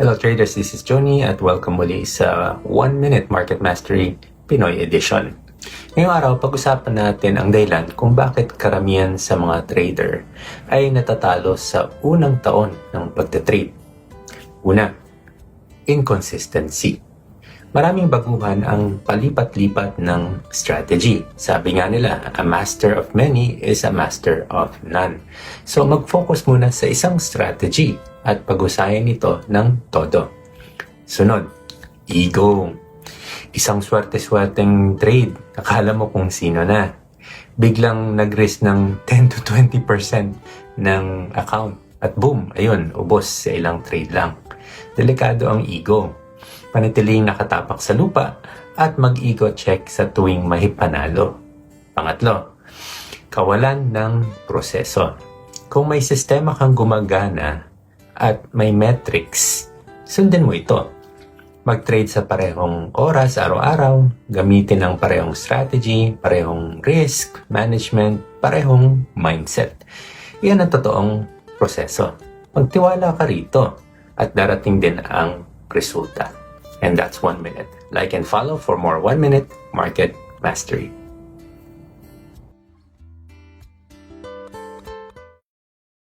Hello traders, this is Johnny at welcome muli sa 1 Minute Market Mastery Pinoy Edition. Ngayong araw, pag-usapan natin ang dahilan kung bakit karamihan sa mga trader ay natatalo sa unang taon ng pagte-trade. Una, inconsistency. Maraming baguhan ang palipat-lipat ng strategy. Sabi nga nila, a master of many is a master of none. So mag-focus muna sa isang strategy at pag-usayan ito ng todo. Sunod, ego. Isang swerte-swerteng trade. Akala mo kung sino na. Biglang nag-risk ng 10 to 20% ng account. At boom, ayun, ubos sa ilang trade lang. Delikado ang ego. Panatiling nakatapak sa lupa at mag-ego check sa tuwing may panalo. Pangatlo, kawalan ng proseso. Kung may sistema kang gumagana at may metrics, sundin mo ito. Mag-trade sa parehong oras araw-araw, gamitin ang parehong strategy, parehong risk management, parehong mindset. Iyan ang totoong proseso. Magtiwala ka rito at darating din ang resulta. And that's 1 minute. Like and follow for more 1 minute market mastery.